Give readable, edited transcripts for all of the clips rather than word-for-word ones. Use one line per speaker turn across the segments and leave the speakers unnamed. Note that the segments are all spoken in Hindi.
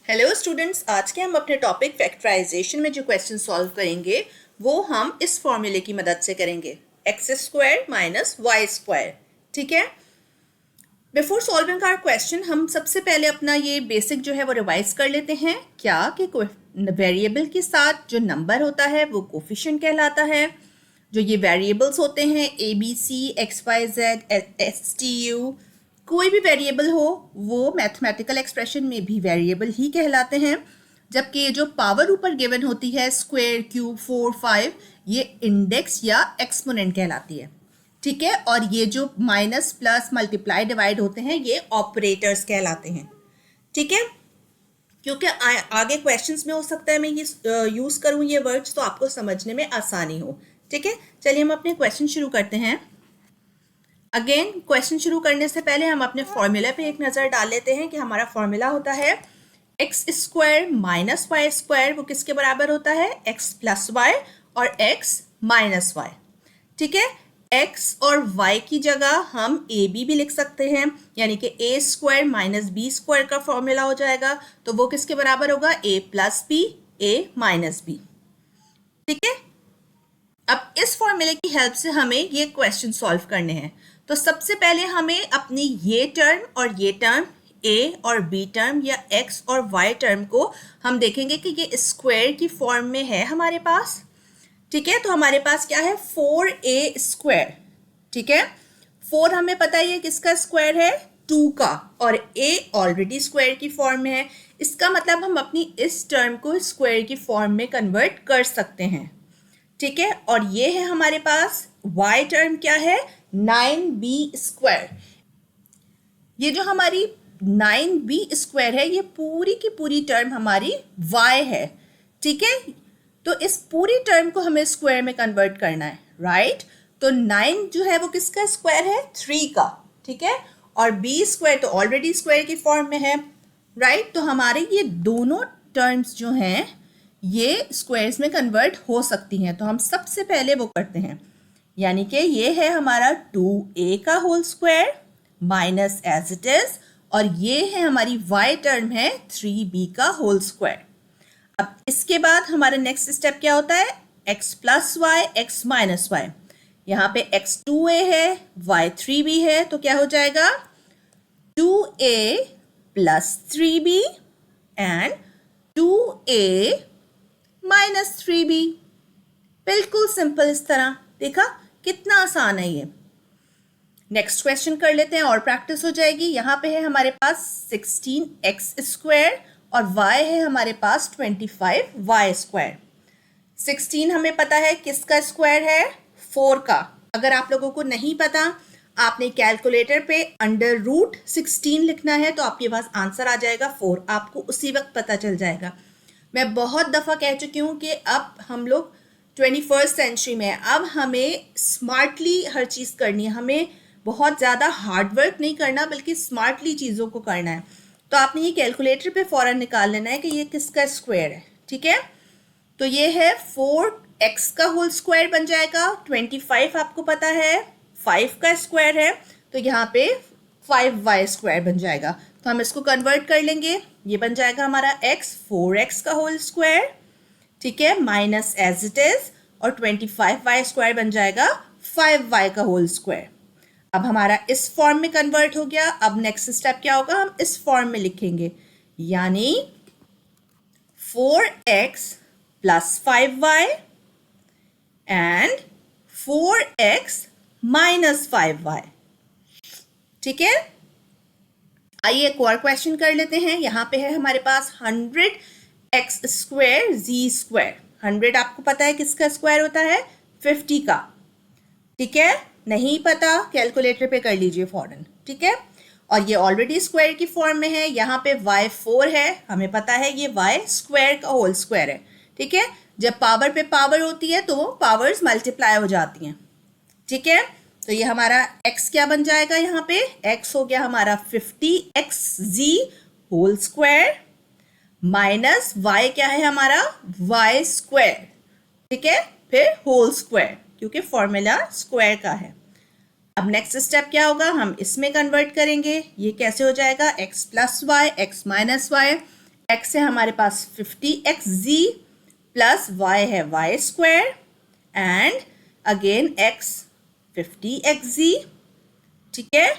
हेलो स्टूडेंट्स, आज के हम अपने टॉपिक फैक्टराइजेशन में जो क्वेश्चन सॉल्व करेंगे वो हम इस फॉर्मूले की मदद से करेंगे, x square minus y square. ठीक है। बिफोर सॉल्विंग आवर क्वेश्चन हम सबसे पहले अपना ये बेसिक जो है वो रिवाइज कर लेते हैं क्या कि वेरिएबल के साथ जो नंबर होता है वो कोफिशिएंट कहलाता है। जो ये वेरिएबल्स होते हैं A B C X Y Z S T U, कोई भी वेरिएबल हो वो मैथमेटिकल एक्सप्रेशन में भी वेरिएबल ही कहलाते हैं। जबकि ये जो पावर ऊपर गिवन होती है स्क्वायर क्यूब 4 5, ये इंडेक्स या एक्सपोनेंट कहलाती है। ठीक है। और ये जो माइनस प्लस मल्टीप्लाई डिवाइड होते हैं ये ऑपरेटर्स कहलाते हैं। ठीक है। क्योंकि आगे क्वेश्चंस में हो सकता है मैं ये यूज़ करूँ ये वर्ड्स तो आपको समझने में आसानी हो। ठीक है। चलिए हम अपने क्वेश्चन शुरू करते हैं। अगेन क्वेश्चन शुरू करने से पहले हम अपने फॉर्मूला पे एक नज़र डाल लेते हैं कि हमारा फॉर्मूला होता है x square minus y square, वो किसके बराबर होता है, एक्स प्लस वाई और एक्स माइनस वाई। ठीक है। एक्स और वाई की जगह हम ए बी भी लिख सकते हैं, यानी कि ए स्क्वायर माइनस बी स्क्वायर का फॉर्मूला हो जाएगा। तो वो किसके बराबर होगा, ए प्लस बी ए माइनस बी। ठीक है। अब इस फॉर्मूले की हेल्प से हमें ये क्वेश्चन सॉल्व करने हैं। तो सबसे पहले हमें अपनी ये टर्म और ये टर्म ए और बी टर्म या एक्स और वाई टर्म को हम देखेंगे कि ये स्क्वायर की फॉर्म में है हमारे पास। ठीक है। तो हमारे पास क्या है, 4a स्क्वायर। ठीक है। 4 हमें पता है ये किसका स्क्वायर है, 2 का, और a ऑलरेडी स्क्वायर की फॉर्म में है। इसका मतलब हम अपनी इस टर्म को स्क्वायर की फॉर्म में कन्वर्ट कर सकते हैं। ठीक है। और ये है हमारे पास y टर्म क्या है, 9b स्क्वायर। ये जो हमारी 9b स्क्वायर है ये पूरी की पूरी टर्म हमारी y है। ठीक है। तो इस पूरी टर्म को हमें स्क्वायर में कन्वर्ट करना है, राइट। तो 9 जो है वो किसका स्क्वायर है, 3 का। ठीक है। और b स्क्वायर तो ऑलरेडी स्क्वायर की फॉर्म में है, राइट। तो हमारे ये दोनों टर्म्स जो हैं ये स्क्वायर्स में कन्वर्ट हो सकती हैं। तो हम सबसे पहले वो करते हैं, यानी कि ये है हमारा 2a का whole square minus as it is, और ये है हमारी y टर्म है 3b का होल स्क्वायर। अब इसके बाद हमारा नेक्स्ट स्टेप क्या होता है, x plus y x minus y. यहाँ पे x 2a है y 3b है, तो क्या हो जाएगा 2a plus 3b and 2a minus 3b। बिल्कुल सिंपल। इस तरह देखा कितना आसान है ये। नेक्स्ट क्वेश्चन कर लेते हैं और प्रैक्टिस हो जाएगी। यहाँ पे है हमारे पास 16x स्क्वायर और y है हमारे पास 25y स्क्वायर। 16 हमें पता है किसका स्क्वायर है, 4 का। अगर आप लोगों को नहीं पता, आपने कैलकुलेटर पे अंडर रूट 16 लिखना है तो आपके पास आंसर आ जाएगा 4, आपको उसी वक्त पता चल जाएगा। मैं बहुत दफ़ा कह चुकी हूँ कि अब हम लोग 21st सेंचुरी में, अब हमें स्मार्टली हर चीज़ करनी है, हमें बहुत ज़्यादा हार्डवर्क नहीं करना बल्कि स्मार्टली चीज़ों को करना है। तो आपने ये कैलकुलेटर पे फ़ौरन निकाल लेना है कि ये किसका स्क्वायर है। ठीक है। तो ये है 4x का होल स्क्वायर बन जाएगा, 25 आपको पता है 5 का स्क्वायर है, तो यहाँ पे 5y स्क्वायर बन जाएगा। तो हम इसको कन्वर्ट कर लेंगे, ये बन जाएगा हमारा x 4x का होल स्क्वायर। ठीक है। माइनस एज इट इज, और 25y स्क्वायर बन जाएगा 5y का होल स्क्वायर। अब हमारा इस फॉर्म में कन्वर्ट हो गया। अब नेक्स्ट स्टेप क्या होगा, हम इस फॉर्म में लिखेंगे, यानी 4x plus 5y and 4x minus 5y। ठीक है। आइए एक और क्वेश्चन कर लेते हैं। यहाँ पे है हमारे पास 100x स्क्वायर z स्क्वायर। 100 आपको पता है किसका स्क्वायर होता है, 50 का। ठीक है। नहीं पता कैलकुलेटर पे कर लीजिए फौरन। ठीक है। और ये ऑलरेडी स्क्वायर की फॉर्म में है। यहाँ पे y 4 है, हमें पता है ये y स्क्वायर का होल स्क्वायर है। ठीक है। जब पावर पे पावर होती है तो पावर्स मल्टीप्लाई हो जाती हैं। ठीक है। तो ये हमारा x क्या बन जाएगा, यहाँ पे x हो गया हमारा 50xz whole square minus y क्या है हमारा y स्क्वायर। ठीक है। फिर होल स्क्वायर, क्योंकि फॉर्मूला स्क्वायर का है। अब नेक्स्ट स्टेप क्या होगा, हम इसमें कन्वर्ट करेंगे। ये कैसे हो जाएगा, x plus y x minus y. x है हमारे पास 50xz प्लस y है y square and again x 50xz, ठीक है,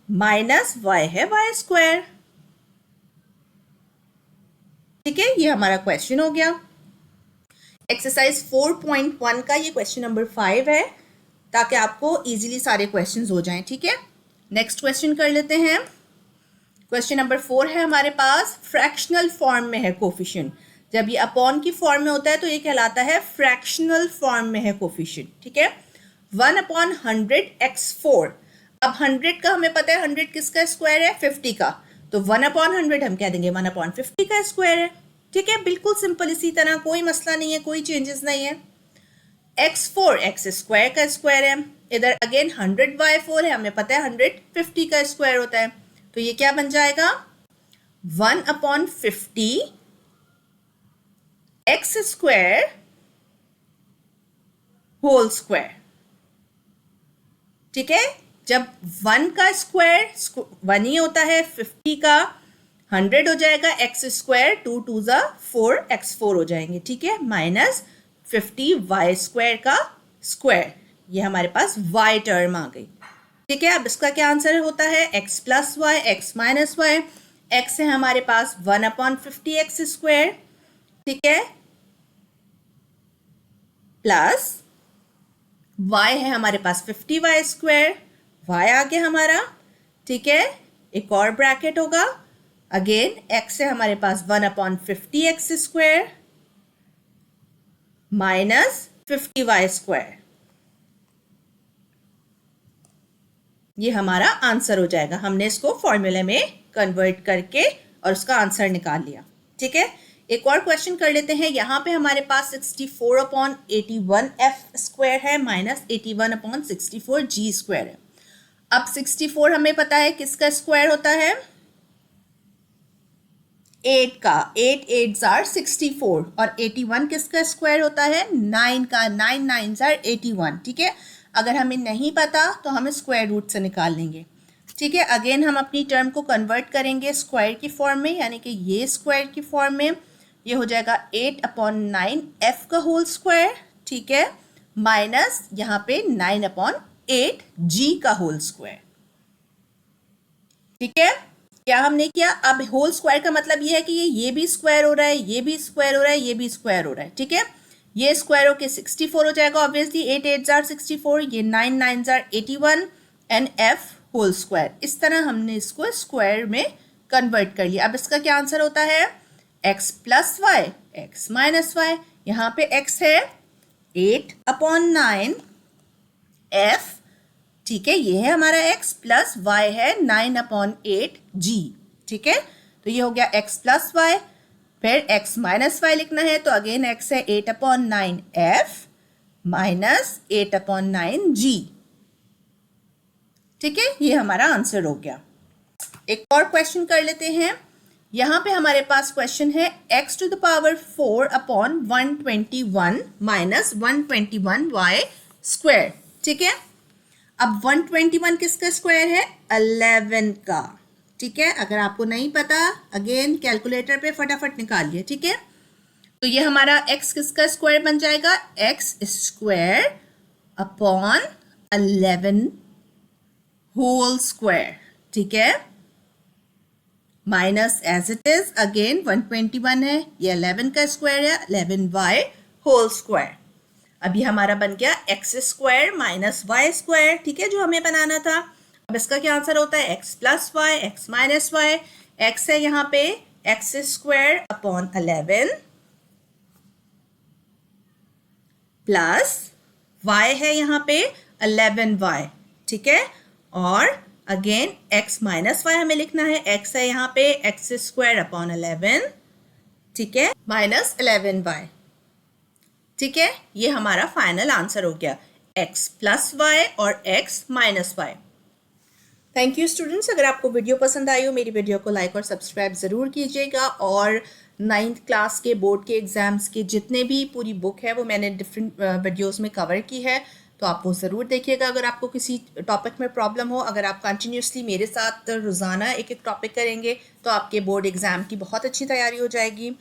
माइनस y है y स्क्वायर। ठीक है, ये हमारा क्वेश्चन हो गया। एक्सरसाइज 4.1 का ये क्वेश्चन नंबर 5 है, ताकि आपको इजीली सारे क्वेश्चंस हो जाएं। ठीक है, नेक्स्ट क्वेश्चन कर लेते हैं। क्वेश्चन नंबर 4 है हमारे पास, फ्रैक्शनल फॉर्म में है कोफिशिएंट। जब ये अपॉन की फॉर्म में होता है तो ये कहलाता है फ्रैक्शनल फॉर्म में है कोफिशिएंट। ठीक है, 1/100x4। अब 100 का हमें पता है 100 किसका स्क्वायर है, 50 का, तो 1/100 हम कह देंगे 1/50 का स्क्वायर है। ठीक है, बिल्कुल सिंपल, इसी तरह, कोई मसला नहीं है, कोई चेंजेस नहीं है। x4 x स्क्वायर का स्क्वायर है, इधर अगेन 100/4 है, हमें पता है 100 50 का स्क्वायर होता है, तो ये क्या बन जाएगा 1/50 x स्क्वायर होल स्क्वायर। ठीक है, जब 1 का स्क्वायर 1 ही होता है, 50 का 100 हो जाएगा, x स्क्वायर 2 2 ज़ा 4 x4 हो जाएंगे। ठीक है, माइनस 50 y स्क्वायर का स्क्वायर, ये हमारे पास y टर्म आ गई। ठीक है, अब इसका क्या आंसर होता है, x plus y x minus y. x है हमारे पास 1/50 x स्क्वायर, ठीक है, प्लस y है हमारे पास 50 y स्क्वायर, y आ गया हमारा। ठीक है, एक और ब्रैकेट होगा, अगेन x है हमारे पास 1/50 x square minus 50 y square, ये हमारा आंसर हो जाएगा। हमने इसको फॉर्मूले में कन्वर्ट करके और उसका आंसर निकाल लिया। ठीक है, एक और क्वेश्चन कर लेते हैं। यहाँ पे हमारे पास 64/81 f स्क्वायर है माइनस 81/64 g स्क्वायर है। अब 64 हमें पता है किसका स्क्वायर होता है, 8 का, 8 8s are 64, और 81 किसका स्क्वायर होता है, 9 का, 9 9s are 81। ठीक है, अगर हमें नहीं पता तो हम स्क्वायर रूट से निकाल लेंगे। ठीक है, अगेन हम अपनी टर्म को कन्वर्ट करेंगे स्क्वायर की फॉर्म में, यानी कि ये स्क्वायर की फॉर्म में, ये हो जाएगा 8/9 f का होल स्क्वायर, ठीक है, माइनस यहाँ पे 9/8 g का होल स्क्वायर। ठीक है, क्या हमने किया, अब होल स्क्वायर का मतलब ये है कि ये भी स्क्वायर हो रहा है, ये भी स्क्वायर हो रहा है, ये भी स्क्वायर हो रहा है। ठीक है, ये स्क्वायर होके 64 हो जाएगा ऑब्वियसली, 8 8s are 64, ये 9 9s are 81 and f whole square. इस तरह हमने इसको स्क्वायर में कन्वर्ट कर लिया। अब इसका क्या आंसर होता है, x plus y x minus y. यहाँ पे x है 8/9 f, ठीक है, ये है हमारा x, प्लस y है 9/8 g। ठीक है, तो ये हो गया x प्लस वाई, फिर x माइनस वाई लिखना है, तो अगेन x है 8/9 f माइनस 8/9 g। ठीक है, ये हमारा आंसर हो गया। एक और क्वेश्चन कर लेते हैं। यहाँ पे हमारे पास क्वेश्चन है x to the power 4/121 minus 121y square. ठीक है, अब 121 किसका स्क्वायर है, 11 का। ठीक है, अगर आपको नहीं पता अगेन कैलकुलेटर पे फटाफट निकालिए। ठीक है, तो ये हमारा x किसका स्क्वायर बन जाएगा, x square upon 11 whole square. ठीक है, minus as it is again 121 है, ये 11 का स्क्वायर है, 11y होल स्क्वायर। अभी हमारा बन गया x square minus y square. ठीक है, जो हमें बनाना था। अब इसका क्या आंसर होता है, x plus y x minus y. X है यहाँ पे x square upon 11 plus y है यहाँ पे 11y। ठीक है, और अगेन x माइनस वाई हमें लिखना है, x है यहाँ पे एक्स स्क्वायर अपॉन 11, ठीक है, माइनस 11y। ठीक है, ये हमारा फाइनल आंसर हो गया, x प्लस वाई और x minus y. Thank you students, अगर आपको वीडियो पसंद आई हो मेरी वीडियो को लाइक और सब्सक्राइब ज़रूर कीजिएगा। और 9th क्लास के बोर्ड के एग्ज़ाम्स के जितने भी पूरी बुक है वो मैंने डिफरेंट वीडियोस में कवर की है, तो आप वो ज़रूर देखिएगा अगर आपको किसी टॉपिक में प्रॉब्लम हो। अगर आप कंटिन्यूसली मेरे साथ रोज़ाना एक एक टॉपिक करेंगे तो आपके बोर्ड एग्ज़ाम की बहुत अच्छी तैयारी हो जाएगी।